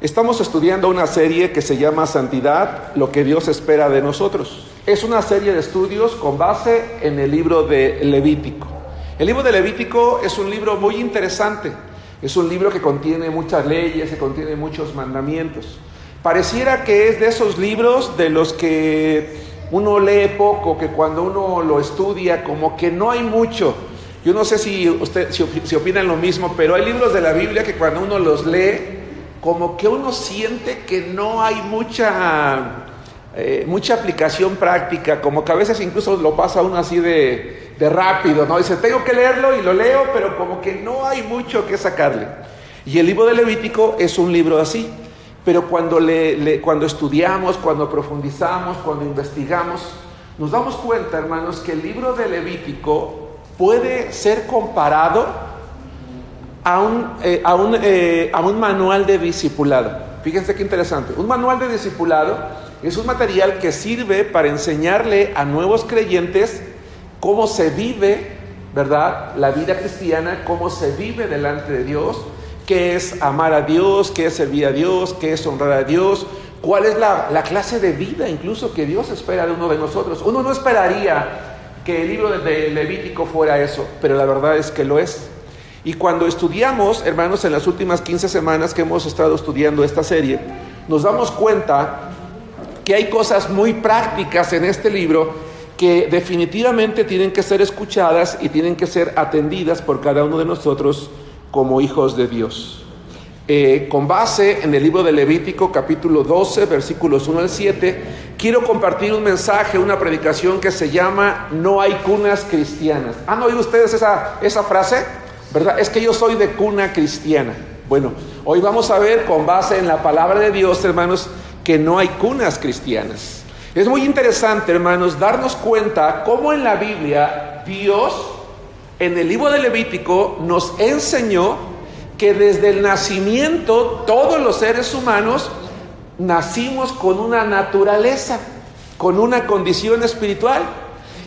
Estamos estudiando una serie que se llama Santidad, lo que Dios espera de nosotros. Es una serie de estudios con base en el libro de Levítico. El libro de Levítico es un libro muy interesante. Es un libro que contiene muchas leyes, que contiene muchos mandamientos. Pareciera que es de esos libros de los que uno lee poco, que cuando uno lo estudia como que no hay mucho. Yo no sé si opinan lo mismo, pero hay libros de la Biblia que cuando uno los lee, como que uno siente que no hay mucha aplicación práctica, como que a veces incluso lo pasa uno así de rápido, ¿no? Dice, tengo que leerlo y lo leo, pero como que no hay mucho que sacarle. Y el libro de Levítico es un libro así, pero cuando estudiamos, cuando profundizamos, cuando investigamos, nos damos cuenta, hermanos, que el libro de Levítico puede ser comparado a un manual de discipulado. Fíjense qué interesante. Un manual de discipulado es un material que sirve para enseñarle a nuevos creyentes cómo se vive, ¿verdad?, la vida cristiana, cómo se vive delante de Dios, qué es amar a Dios, qué es servir a Dios, qué es honrar a Dios, cuál es la clase de vida incluso que Dios espera de uno de nosotros. Uno no esperaría que el libro de Levítico fuera eso, pero la verdad es que lo es. Y cuando estudiamos, hermanos, en las últimas 15 semanas que hemos estado estudiando esta serie, nos damos cuenta que hay cosas muy prácticas en este libro que definitivamente tienen que ser escuchadas y tienen que ser atendidas por cada uno de nosotros como hijos de Dios. Con base en el libro de Levítico, capítulo 12, versículos 1 al 7, quiero compartir un mensaje, una predicación que se llama No hay cunas cristianas. ¿Han oído ustedes esa frase? ¿Verdad? Es que yo soy de cuna cristiana. Bueno, hoy vamos a ver con base en la palabra de Dios, hermanos, que no hay cunas cristianas. Es muy interesante, hermanos, darnos cuenta cómo en la Biblia Dios, en el libro de Levítico, nos enseñó que desde el nacimiento todos los seres humanos nacimos con una naturaleza, con una condición espiritual.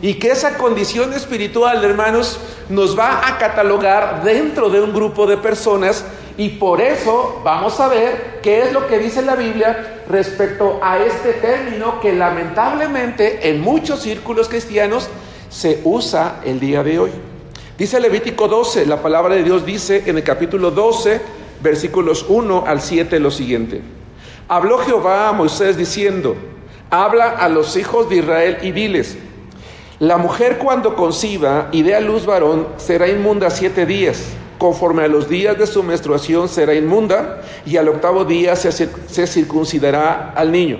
Y que esa condición espiritual, hermanos, nos va a catalogar dentro de un grupo de personas, y por eso vamos a ver qué es lo que dice la Biblia respecto a este término que lamentablemente en muchos círculos cristianos se usa el día de hoy. Dice Levítico 12, la palabra de Dios dice en el capítulo 12, versículos 1 al 7 lo siguiente: Habló Jehová a Moisés diciendo, habla a los hijos de Israel y diles: La mujer cuando conciba y dé a luz varón será inmunda 7 días, conforme a los días de su menstruación será inmunda, y al 8º día se circuncidará al niño.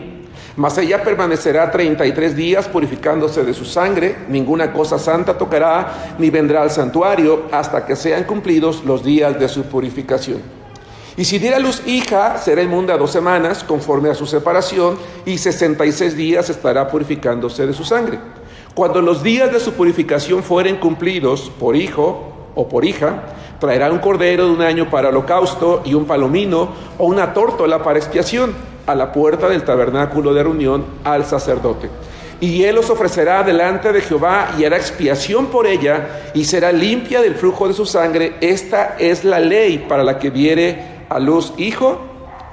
Mas ella permanecerá 33 días purificándose de su sangre, ninguna cosa santa tocará, ni vendrá al santuario hasta que sean cumplidos los días de su purificación. Y si diera luz hija, será inmunda 2 semanas, conforme a su separación, y 66 días estará purificándose de su sangre. Cuando los días de su purificación fueren cumplidos, por hijo o por hija, traerá un cordero de 1 año para holocausto y un palomino o una tórtola para expiación a la puerta del tabernáculo de reunión al sacerdote. Y él los ofrecerá delante de Jehová y hará expiación por ella y será limpia del flujo de su sangre. Esta es la ley para la que diere a luz hijo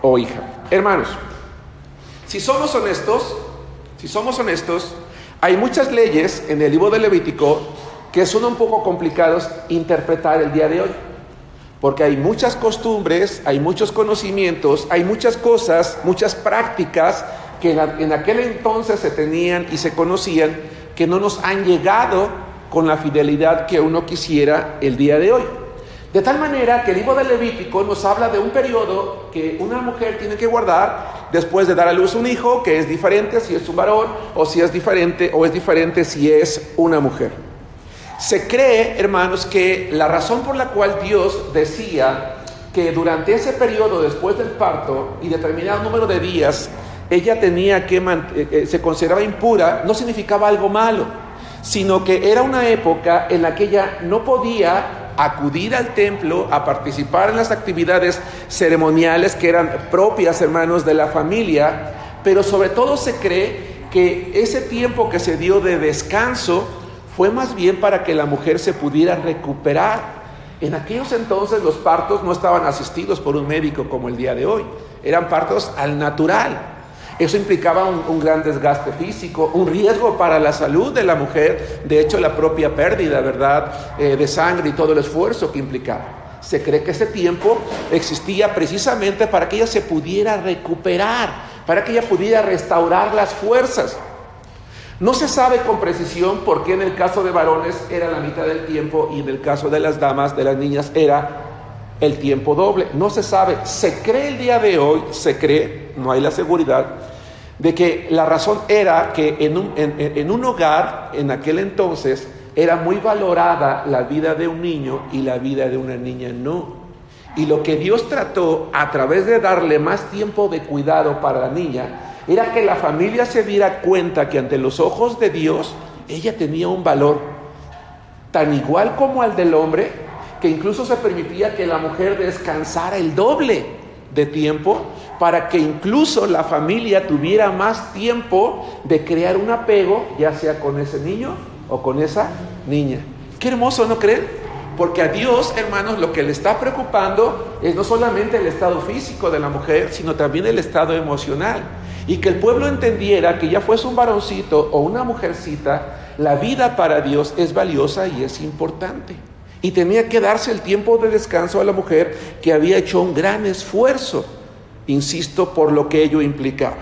o hija. Hermanos, si somos honestos, hay muchas leyes en el libro de Levítico que son un poco complicados interpretar el día de hoy, porque hay muchas costumbres, hay muchos conocimientos, hay muchas cosas, muchas prácticas que en aquel entonces se tenían y se conocían, que no nos han llegado con la fidelidad que uno quisiera el día de hoy. De tal manera que el libro de Levítico nos habla de un periodo que una mujer tiene que guardar después de dar a luz un hijo, que es diferente si es un varón, o si es diferente si es una mujer. Se cree, hermanos, que la razón por la cual Dios decía que durante ese periodo después del parto y determinado número de días ella tenía que se consideraba impura, no significaba algo malo, sino que era una época en la que ella no podía acudir al templo a participar en las actividades ceremoniales que eran propias, hermanos, de la familia, pero sobre todo se cree que ese tiempo que se dio de descanso fue más bien para que la mujer se pudiera recuperar En aquellos entonces los partos no estaban asistidos por un médico como el día de hoy, eran partos al natural. Eso implicaba un gran desgaste físico, un riesgo para la salud de la mujer, de hecho la propia pérdida, ¿verdad?, de sangre y todo el esfuerzo que implicaba. Se cree que ese tiempo existía precisamente para que ella se pudiera recuperar, para que ella pudiera restaurar las fuerzas. No se sabe con precisión por qué en el caso de varones era la mitad del tiempo y en el caso de las damas, de las niñas, era el tiempo doble. No se sabe. Se cree el día de hoy, no hay la seguridad, de que la razón era que en un hogar, en aquel entonces, era muy valorada la vida de un niño y la vida de una niña no. Y lo que Dios trató a través de darle más tiempo de cuidado para la niña, era que la familia se diera cuenta que ante los ojos de Dios, ella tenía un valor tan igual como al del hombre, que incluso se permitía que la mujer descansara el doble de tiempo, para que incluso la familia tuviera más tiempo de crear un apego, ya sea con ese niño o con esa niña. Qué hermoso, ¿no creen? Porque a Dios, hermanos, lo que le está preocupando es no solamente el estado físico de la mujer, sino también el estado emocional. Y que el pueblo entendiera que ya fuese un varoncito o una mujercita, la vida para Dios es valiosa y es importante. Y tenía que darse el tiempo de descanso a la mujer que había hecho un gran esfuerzo, insisto, por lo que ello implicaba.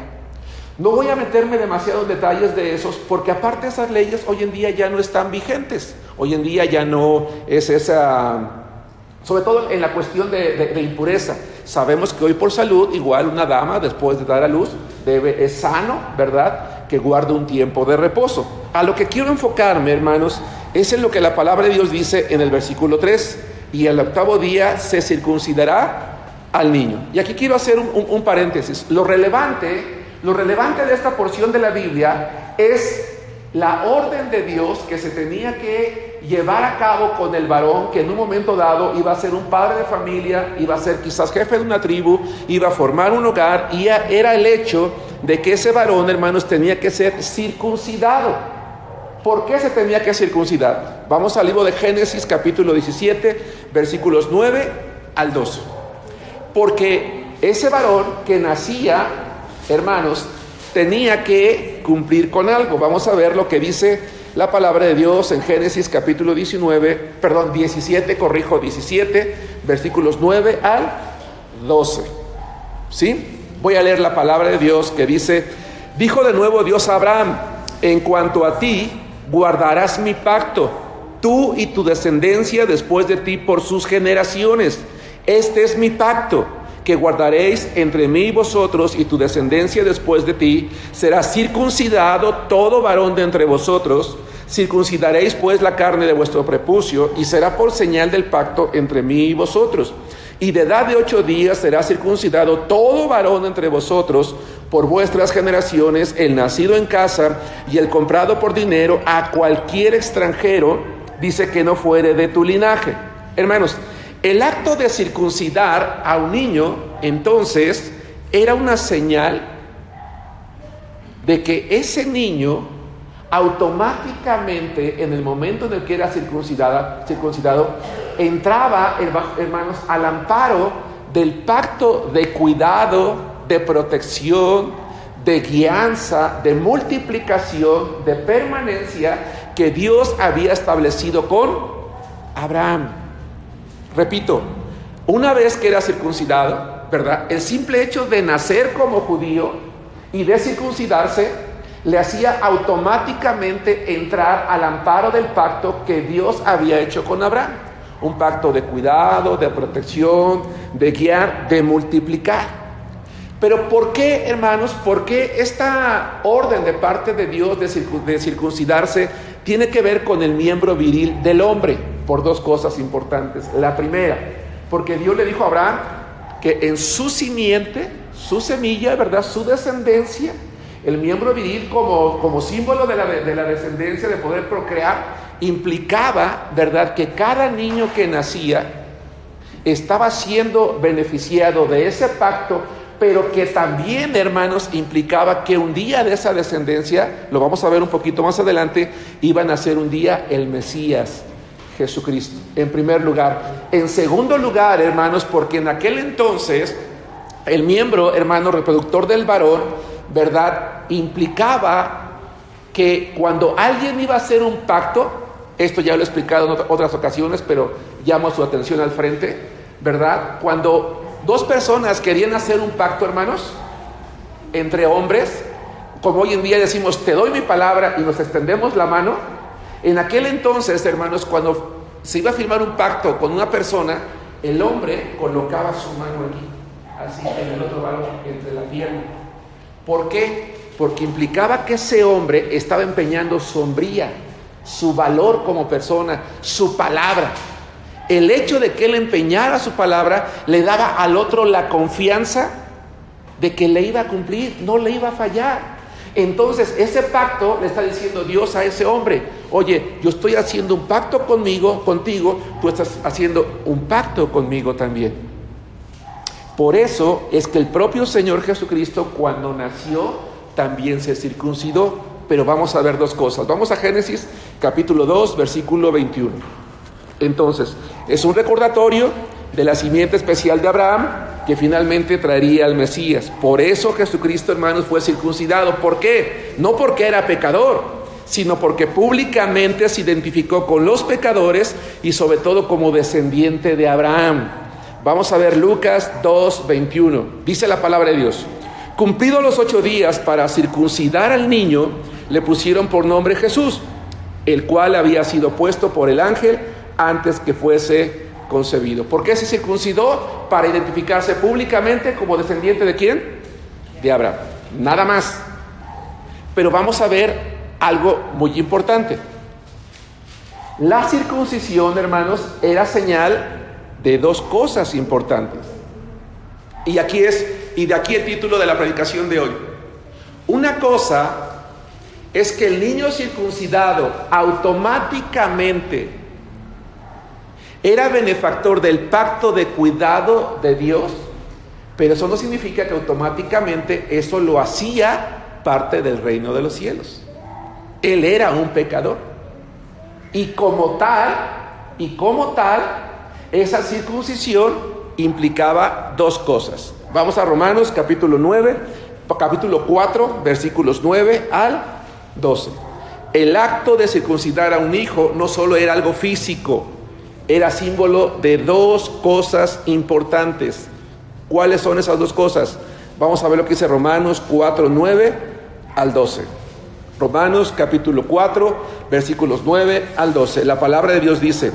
No voy a meterme demasiado en detalles de esos, porque aparte esas leyes hoy en día ya no están vigentes. Hoy en día ya no es esa, sobre todo en la cuestión de impureza. Sabemos que hoy por salud, igual una dama después de dar a luz, es sano, ¿verdad?, que guarde un tiempo de reposo. A lo que quiero enfocarme, hermanos, es en lo que la palabra de Dios dice en el versículo 3. Y al 8º día se circuncidará al niño. Y aquí quiero hacer un paréntesis. Lo relevante de esta porción de la Biblia es la orden de Dios que se tenía que llevar a cabo con el varón, que en un momento dado iba a ser un padre de familia, iba a ser quizás jefe de una tribu, iba a formar un hogar, y era el hecho de que ese varón, hermanos, tenía que ser circuncidado. ¿Por qué se tenía que circuncidar? Vamos al libro de Génesis, capítulo 17, versículos 9 al 12. Porque ese varón que nacía, hermanos, tenía que cumplir con algo. Vamos a ver lo que dice la palabra de Dios en Génesis capítulo 17, versículos 9 al 12. ¿Sí? Voy a leer la palabra de Dios que dice: dijo de nuevo Dios a Abraham: en cuanto a ti, guardarás mi pacto, tú y tu descendencia después de ti por sus generaciones. Este es mi pacto que guardaréis entre mí y vosotros y tu descendencia después de ti. Será circuncidado todo varón de entre vosotros. Circuncidaréis pues la carne de vuestro prepucio, y será por señal del pacto entre mí y vosotros. Y de edad de 8 días será circuncidado todo varón entre vosotros por vuestras generaciones, el nacido en casa y el comprado por dinero a cualquier extranjero, dice, que no fuere de tu linaje. Hermanos, el acto de circuncidar a un niño, entonces, era una señal de que ese niño automáticamente, en el momento en el que era circuncidado, entraba, hermanos, al amparo del pacto de cuidado, de protección, de guianza, de multiplicación, de permanencia que Dios había establecido con Abraham. Repito, una vez que era circuncidado, ¿verdad?, el simple hecho de nacer como judío y de circuncidarse le hacía automáticamente entrar al amparo del pacto que Dios había hecho con Abraham. Un pacto de cuidado, de protección, de guiar, de multiplicar. Pero ¿por qué, hermanos? ¿Por qué esta orden de parte de Dios de circuncidarse tiene que ver con el miembro viril del hombre? Por dos cosas importantes. La primera, porque Dios le dijo a Abraham que en su simiente, su semilla, ¿verdad?, su descendencia, el miembro viril como símbolo de la descendencia, de poder procrear, implicaba, ¿verdad?, que cada niño que nacía estaba siendo beneficiado de ese pacto, pero que también, hermanos, implicaba que un día de esa descendencia, lo vamos a ver un poquito más adelante, iba a nacer un día el Mesías, Jesucristo, en primer lugar. En segundo lugar, hermanos, porque en aquel entonces el miembro, hermano, reproductor del varón, ¿verdad?, implicaba que cuando alguien iba a hacer un pacto, esto ya lo he explicado en otras ocasiones, pero llamo su atención al frente, ¿verdad? Cuando dos personas querían hacer un pacto, hermanos, entre hombres, como hoy en día decimos, te doy mi palabra y nos extendemos la mano, en aquel entonces, hermanos, cuando se iba a firmar un pacto con una persona, el hombre colocaba su mano aquí, así en el otro lado, entre la pierna. ¿Por qué? Porque implicaba que ese hombre estaba empeñando su hombría, su valor como persona, su palabra. El hecho de que él empeñara su palabra le daba al otro la confianza de que le iba a cumplir, no le iba a fallar. Entonces ese pacto le está diciendo Dios a ese hombre: oye, yo estoy haciendo un pacto contigo, tú estás haciendo un pacto conmigo también. Por eso es que el propio Señor Jesucristo, cuando nació, también se circuncidó. Pero vamos a ver dos cosas. Vamos a Génesis capítulo 2, versículo 21. Entonces, es un recordatorio de la simiente especial de Abraham que finalmente traería al Mesías. Por eso Jesucristo, hermanos, fue circuncidado. ¿Por qué? No porque era pecador, sino porque públicamente se identificó con los pecadores y sobre todo como descendiente de Abraham. Vamos a ver Lucas 2, 21. Dice la palabra de Dios: cumplidos los 8 días para circuncidar al niño, le pusieron por nombre Jesús, el cual había sido puesto por el ángel antes que fuese concebido. ¿Por qué se circuncidó? Para identificarse públicamente como descendiente ¿de quién? De Abraham. Nada más. Pero vamos a ver algo muy importante. La circuncisión, hermanos, era señal de dos cosas importantes. Y de aquí el título de la predicación de hoy. Una cosa es que el niño circuncidado automáticamente era benefactor del pacto de cuidado de Dios, pero eso no significa que automáticamente eso lo hacía parte del reino de los cielos. Él era un pecador. Y como tal, esa circuncisión implicaba dos cosas. Vamos a Romanos capítulo 4, versículos 9 al 12. El acto de circuncidar a un hijo no solo era algo físico, era símbolo de dos cosas importantes. ¿Cuáles son esas dos cosas? Vamos a ver lo que dice Romanos 4, 9 al 12. Romanos capítulo 4, versículos 9 al 12. La palabra de Dios dice: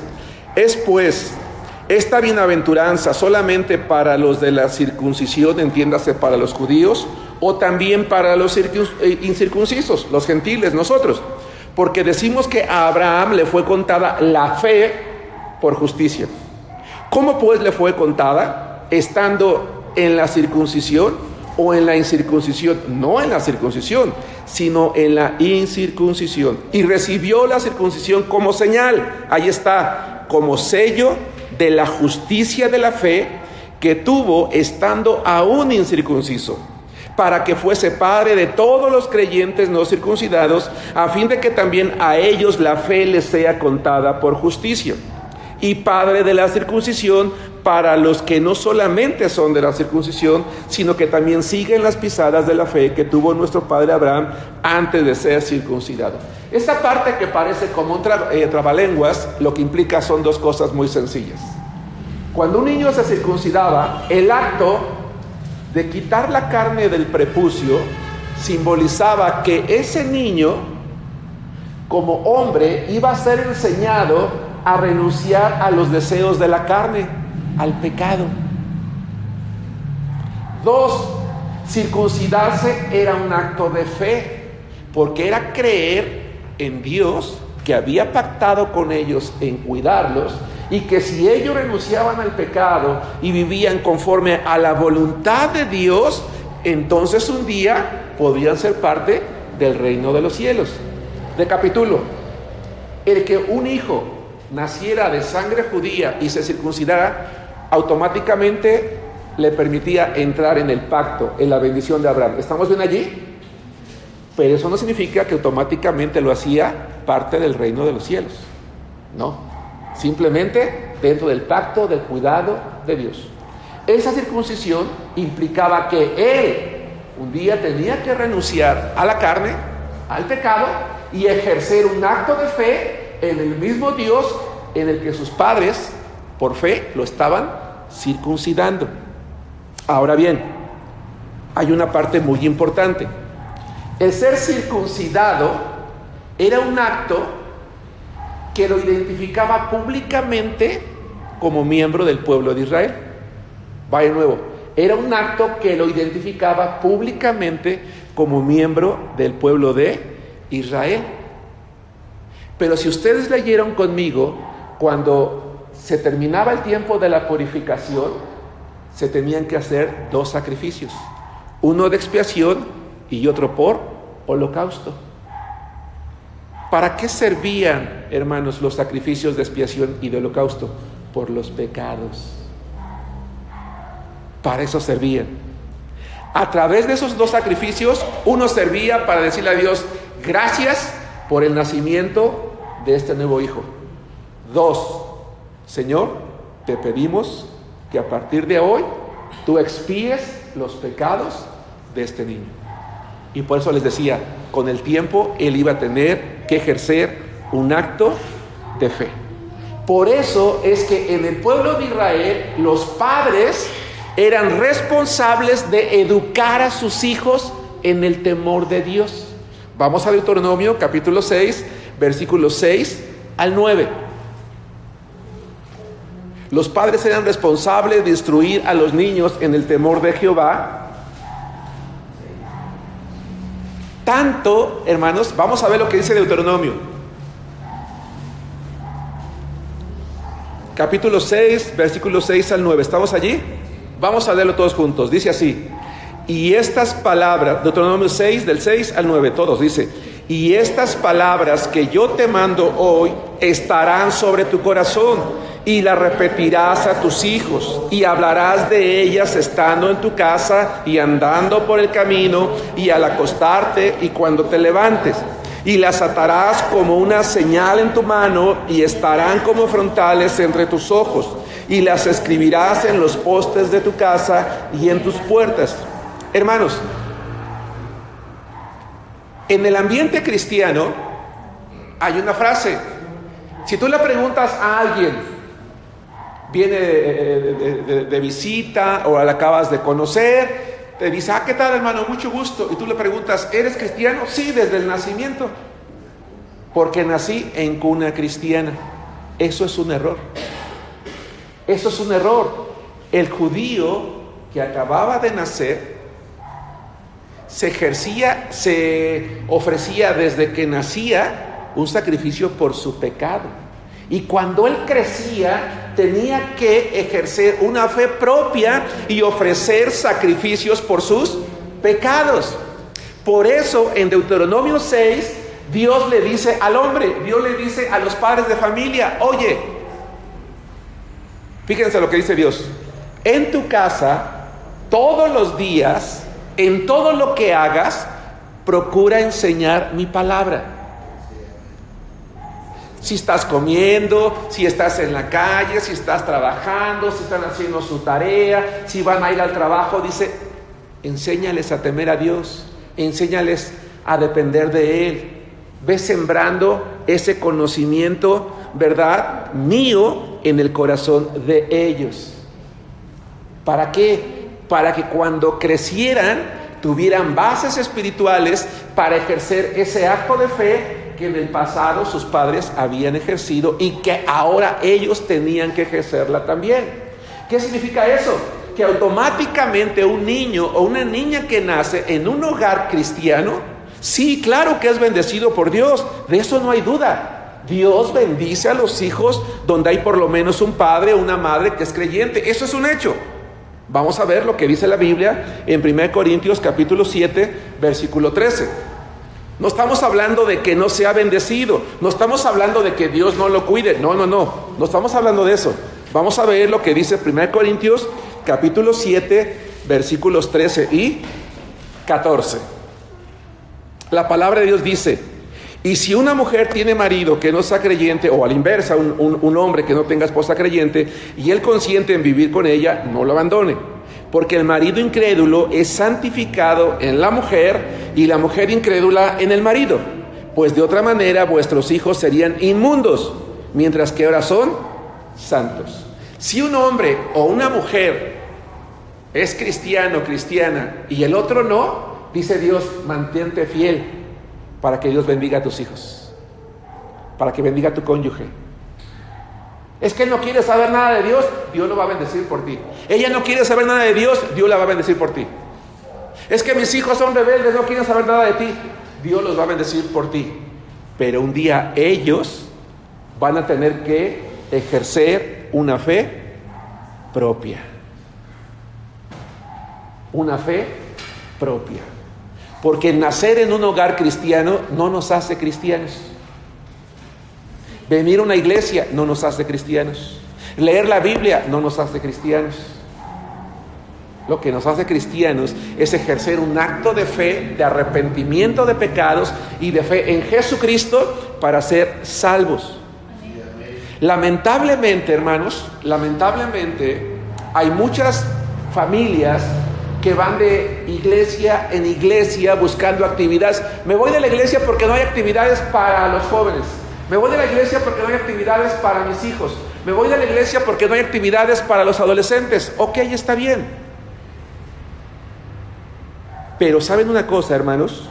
es pues esta bienaventuranza solamente para los de la circuncisión, entiéndase para los judíos, o también para los incircuncisos, los gentiles, nosotros. Porque decimos que a Abraham le fue contada la fe por justicia. ¿Cómo pues le fue contada? ¿Estando en la circuncisión o en la incircuncisión? No en la circuncisión, sino en la incircuncisión. Y recibió la circuncisión como señal, ahí está, como sello de la justicia de la fe que tuvo estando aún incircunciso, para que fuese padre de todos los creyentes no circuncidados, a fin de que también a ellos la fe les sea contada por justicia, y padre de la circuncisión para los que no solamente son de la circuncisión, sino que también siguen las pisadas de la fe que tuvo nuestro padre Abraham antes de ser circuncidado. Esta parte que parece como un trabalenguas, lo que implica son dos cosas muy sencillas. Cuando un niño se circuncidaba, el acto de quitar la carne del prepucio simbolizaba que ese niño, como hombre, iba a ser enseñado a renunciar a los deseos de la carne, al pecado. 2, circuncidarse era un acto de fe, porque era creer en Dios, que había pactado con ellos en cuidarlos, y que si ellos renunciaban al pecado y vivían conforme a la voluntad de Dios, entonces un día podían ser parte del reino de los cielos. Recapitulo: el que un hijo naciera de sangre judía y se circuncidara, automáticamente le permitía entrar en el pacto, en la bendición de Abraham. ¿Estamos bien allí? Pero eso no significa que automáticamente lo hacía parte del reino de los cielos. No. simplemente dentro del pacto del cuidado de Dios. Esa circuncisión implicaba que él un día tenía que renunciar a la carne, al pecado, y ejercer un acto de fe en el mismo Dios en el que sus padres, por fe, lo estaban circuncidando. Ahora bien, hay una parte muy importante. El ser circuncidado era un acto que lo identificaba públicamente como miembro del pueblo de Israel. Vaya de nuevo, era un acto que lo identificaba públicamente como miembro del pueblo de Israel. Pero si ustedes leyeron conmigo, cuando se terminaba el tiempo de la purificación, se tenían que hacer 2 sacrificios, uno de expiación y otro por holocausto. ¿Para qué servían, hermanos, los sacrificios de expiación y de holocausto? Por los pecados. Para eso servían. A través de esos 2 sacrificios, uno servía para decirle a Dios, gracias por el nacimiento de este nuevo hijo. 2, Señor, te pedimos que a partir de hoy tú expíes los pecados de este niño. Y por eso les decía, con el tiempo él iba a tener que ejercer un acto de fe. Por eso es que en el pueblo de Israel los padres eran responsables de educar a sus hijos en el temor de Dios. Vamos a Deuteronomio capítulo 6, versículos 6 al 9. Los padres eran responsables de instruir a los niños en el temor de Jehová. Tanto, hermanos, vamos a ver lo que dice Deuteronomio. Capítulo 6, versículos 6 al 9. ¿Estamos allí? Vamos a leerlo todos juntos. Dice así: y estas palabras, Deuteronomio 6, del 6 al 9, todos, dice: y estas palabras que yo te mando hoy estarán sobre tu corazón, y las repetirás a tus hijos, y hablarás de ellas estando en tu casa y andando por el camino, y al acostarte y cuando te levantes. Y las atarás como una señal en tu mano, y estarán como frontales entre tus ojos, y las escribirás en los postes de tu casa y en tus puertas. Hermanos, en el ambiente cristiano hay una frase. Si tú le preguntas a alguien, viene de visita o la acabas de conocer, te dice, ¿qué tal, hermano? Mucho gusto. Y tú le preguntas, ¿eres cristiano? Sí, desde el nacimiento, porque nací en cuna cristiana. Eso es un error. Eso es un error. El judío que acababa de nacer se ofrecía desde que nacía un sacrificio por su pecado. Y cuando él crecía, tenía que ejercer una fe propia y ofrecer sacrificios por sus pecados. Por eso, en Deuteronomio 6, Dios le dice al hombre, Dios le dice a los padres de familia, oye, fíjense lo que dice Dios: en tu casa, todos los días, en todo lo que hagas, procura enseñar mi palabra. Si estás comiendo, si estás en la calle, si estás trabajando, si están haciendo su tarea, si van a ir al trabajo, dice, enséñales a temer a Dios, enséñales a depender de Él. Ve sembrando ese conocimiento, ¿verdad?, mío en el corazón de ellos. ¿Para qué? Para que cuando crecieran tuvieran bases espirituales para ejercer ese acto de fe que en el pasado sus padres habían ejercido y que ahora ellos tenían que ejercerla también. ¿Qué significa eso? Que automáticamente un niño o una niña que nace en un hogar cristiano, sí, claro que es bendecido por Dios, de eso no hay duda. Dios bendice a los hijos donde hay por lo menos un padre o una madre que es creyente. Eso es un hecho. Vamos a ver lo que dice la Biblia en 1 Corintios capítulo 7, versículo 13. No estamos hablando de que no sea bendecido, no estamos hablando de que Dios no lo cuide, no estamos hablando de eso. Vamos a ver lo que dice 1 Corintios capítulo 7, versículos 13 y 14. La palabra de Dios dice: Y si una mujer tiene marido que no sea creyente, o a la inversa, un hombre que no tenga esposa creyente, y él consiente en vivir con ella, no lo abandone. Porque el marido incrédulo es santificado en la mujer y la mujer incrédula en el marido. Pues de otra manera vuestros hijos serían inmundos, mientras que ahora son santos. Si un hombre o una mujer es cristiano o cristiana y el otro no, dice Dios, mantente fiel para que Dios bendiga a tus hijos, para que bendiga a tu cónyuge. Es que él no quiere saber nada de Dios, Dios lo va a bendecir por ti. Ella no quiere saber nada de Dios, Dios la va a bendecir por ti. Es que mis hijos son rebeldes, no quieren saber nada de ti, Dios los va a bendecir por ti. Pero un día ellos van a tener que ejercer una fe propia. Una fe propia. Porque nacer en un hogar cristiano no nos hace cristianos. Venir a una iglesia no nos hace cristianos. Leer la Biblia no nos hace cristianos. Lo que nos hace cristianos es ejercer un acto de fe, de arrepentimiento de pecados y de fe en Jesucristo para ser salvos. Lamentablemente, hermanos, hay muchas familias que van de iglesia en iglesia buscando actividades. Me voy de la iglesia porque no hay actividades para los jóvenes. Me voy de la iglesia porque no hay actividades para mis hijos. Me voy de la iglesia porque no hay actividades para los adolescentes. Ok, está bien. Pero ¿saben una cosa, hermanos?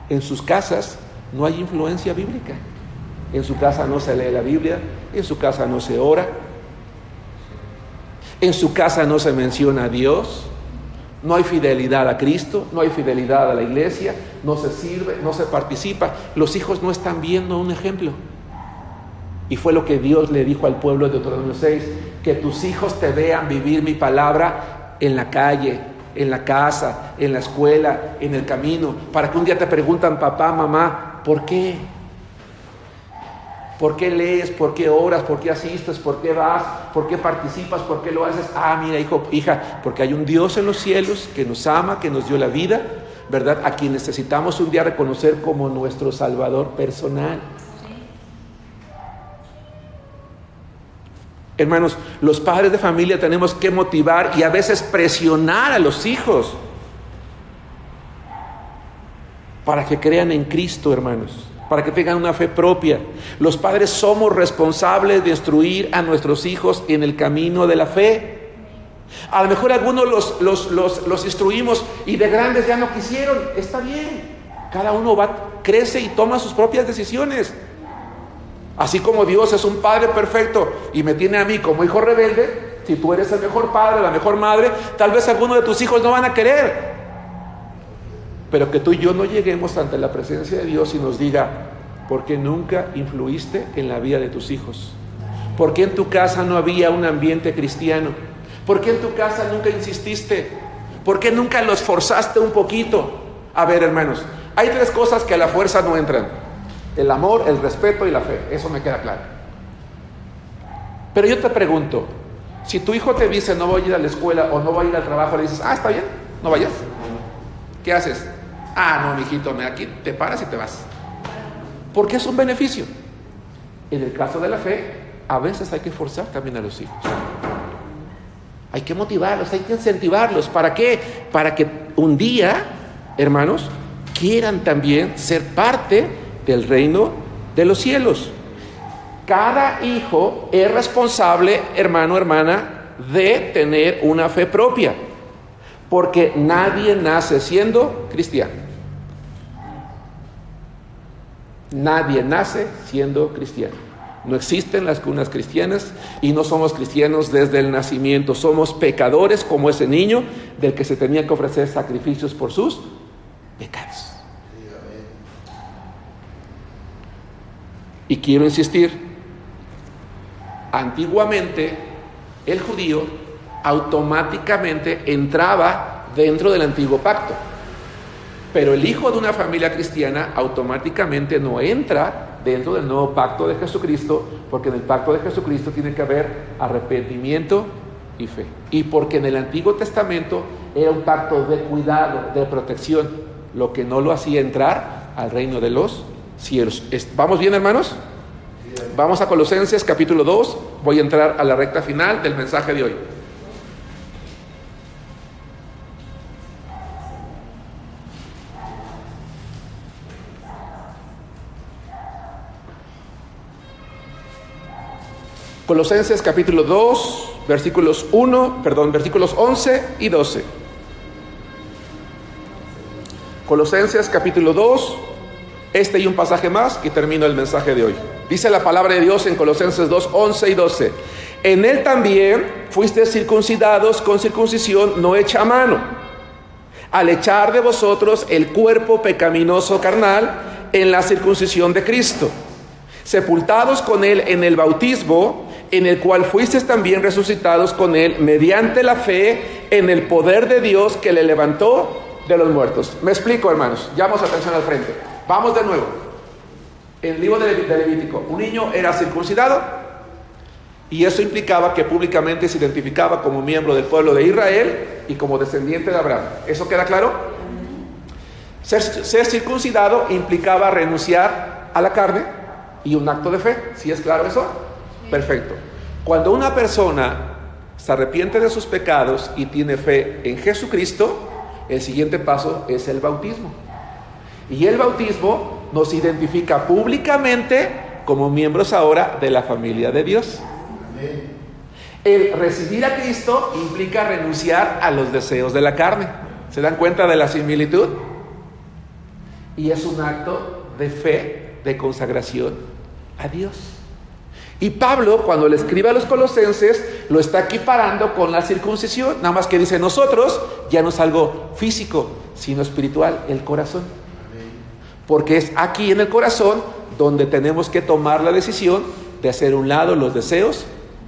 En sus casas no hay influencia bíblica. En su casa no se lee la Biblia. En su casa no se ora. En su casa no se menciona a Dios. No hay fidelidad a Cristo, no hay fidelidad a la iglesia, no se sirve, no se participa. Los hijos no están viendo un ejemplo. Y fue lo que Dios le dijo al pueblo de Deuteronomio 6, que tus hijos te vean vivir mi palabra en la calle, en la casa, en la escuela, en el camino, para que un día te preguntan, papá, mamá, ¿por qué? ¿Por qué lees? ¿Por qué oras? ¿Por qué asistes? ¿Por qué vas? ¿Por qué participas? ¿Por qué lo haces? Ah, mira, hijo, hija, porque hay un Dios en los cielos que nos ama, que nos dio la vida, ¿verdad? A quien necesitamos un día reconocer como nuestro Salvador personal. Hermanos, los padres de familia tenemos que motivar y a veces presionar a los hijos para que crean en Cristo, hermanos, para que tengan una fe propia. Los padres somos responsables de instruir a nuestros hijos en el camino de la fe. A lo mejor algunos los instruimos y de grandes ya no quisieron. Está bien, cada uno crece y toma sus propias decisiones. Así como Dios es un padre perfecto y me tiene a mí como hijo rebelde, si tú eres el mejor padre, la mejor madre, tal vez algunos de tus hijos no van a querer. Pero que tú y yo no lleguemos ante la presencia de Dios y nos diga, ¿por qué nunca influiste en la vida de tus hijos? ¿Por qué en tu casa no había un ambiente cristiano? ¿Por qué en tu casa nunca insististe? ¿Por qué nunca los forzaste un poquito? A ver, hermanos, hay tres cosas que a la fuerza no entran: el amor, el respeto y la fe. Eso me queda claro. Pero yo te pregunto, si tu hijo te dice no voy a ir a la escuela o no voy a ir al trabajo, le dices, está bien, no vayas. ¿Qué haces? No, mijito, aquí te paras y te vas. Porque es un beneficio. En el caso de la fe, a veces hay que forzar también a los hijos. Hay que motivarlos, hay que incentivarlos. ¿Para qué? Para que un día, hermanos, quieran también ser parte del reino de los cielos. Cada hijo es responsable, hermano, hermana, de tener una fe propia, porque nadie nace siendo cristiano. Nadie nace siendo cristiano. No existen las cunas cristianas y no somos cristianos desde el nacimiento. Somos pecadores como ese niño del que se tenía que ofrecer sacrificios por sus pecados. Y quiero insistir, antiguamente el judío automáticamente entraba dentro del antiguo pacto, pero el hijo de una familia cristiana automáticamente no entra dentro del nuevo pacto de Jesucristo, porque en el pacto de Jesucristo tiene que haber arrepentimiento y fe, y porque en el Antiguo Testamento era un pacto de cuidado, de protección, lo que no lo hacía entrar al reino de los cielos. ¿Vamos bien, hermanos? Vamos a Colosenses capítulo 2. Voy a entrar a la recta final del mensaje de hoy. Colosenses capítulo 2, versículos 11 y 12. Colosenses capítulo 2, este y un pasaje más y termino el mensaje de hoy. Dice la palabra de Dios en Colosenses 2, 11 y 12. En él también fuisteis circuncidados con circuncisión no hecha a mano, al echar de vosotros el cuerpo pecaminoso carnal en la circuncisión de Cristo, sepultados con él en el bautismo, en el cual fuisteis también resucitados con él mediante la fe en el poder de Dios que le levantó de los muertos. Me explico, hermanos. Llamamos atención al frente. Vamos de nuevo. En el libro de Levítico, un niño era circuncidado y eso implicaba que públicamente se identificaba como miembro del pueblo de Israel y como descendiente de Abraham. ¿Eso queda claro? Ser circuncidado implicaba renunciar a la carne y un acto de fe. ¿Sí es claro eso? Perfecto. Cuando una persona se arrepiente de sus pecados y tiene fe en Jesucristo, el siguiente paso es el bautismo. Y el bautismo nos identifica públicamente como miembros ahora de la familia de Dios. El recibir a Cristo implica renunciar a los deseos de la carne. ¿Se dan cuenta de la similitud? Y es un acto de fe, de consagración a Dios. Y Pablo, cuando le escribe a los colosenses, lo está equiparando con la circuncisión. Nada más que dice, nosotros ya no es algo físico, sino espiritual, el corazón. Porque es aquí en el corazón donde tenemos que tomar la decisión de hacer a un lado los deseos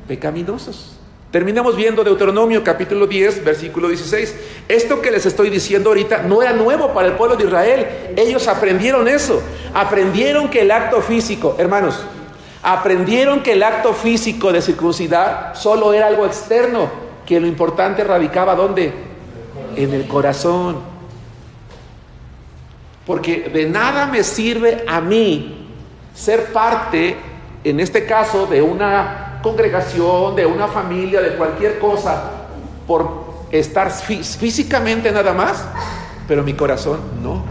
pecaminosos. Terminamos viendo Deuteronomio capítulo 10, versículo 16. Esto que les estoy diciendo ahorita no era nuevo para el pueblo de Israel. Ellos aprendieron eso. Aprendieron que el acto físico, hermanos, aprendieron que el acto físico de circuncidar solo era algo externo, que lo importante radicaba ¿dónde? En el corazón. Porque de nada me sirve a mí ser parte, en este caso, de una congregación, de una familia, de cualquier cosa, por estar físicamente nada más, pero mi corazón no.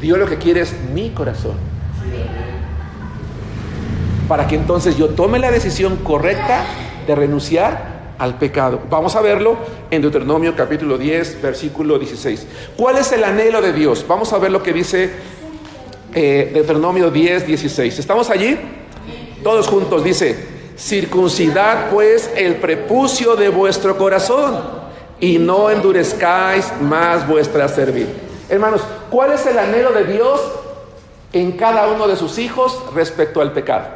Dios lo que quiere es mi corazón, para que entonces yo tome la decisión correcta de renunciar al pecado. Vamos a verlo en Deuteronomio capítulo 10, versículo 16. ¿Cuál es el anhelo de Dios? Vamos a ver lo que dice Deuteronomio 10, 16. ¿Estamos allí? Todos juntos. Dice, circuncidad pues el prepucio de vuestro corazón y no endurezcáis más vuestra cerviz. Hermanos, ¿cuál es el anhelo de Dios en cada uno de sus hijos respecto al pecado?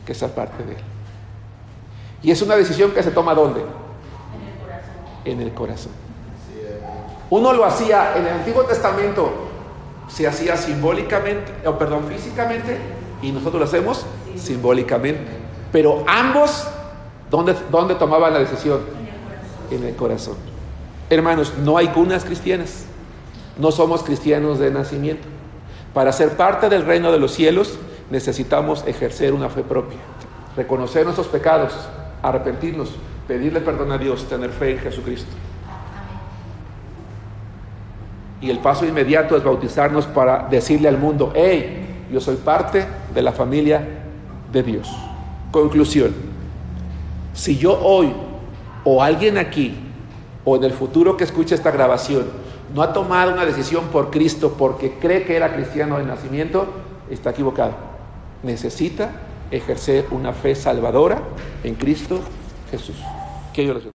Que se aparte de él. Y es una decisión que se toma ¿dónde? En el corazón. Uno lo hacía en el Antiguo Testamento, se hacía simbólicamente, físicamente, y nosotros lo hacemos simbólicamente. Pero ambos, ¿dónde tomaban la decisión? En el corazón. Hermanos, no hay cunas cristianas. No somos cristianos de nacimiento. Para ser parte del reino de los cielos, necesitamos ejercer una fe propia, reconocer nuestros pecados, arrepentirnos, pedirle perdón a Dios, tener fe en Jesucristo. Y el paso inmediato es bautizarnos para decirle al mundo, hey, yo soy parte de la familia de Dios. Conclusión: si yo hoy, o alguien aquí, o en el futuro que escuche esta grabación, no ha tomado una decisión por Cristo porque cree que era cristiano de nacimiento, está equivocado. Necesita ejercer una fe salvadora en Cristo Jesús. Que Dios les bendiga.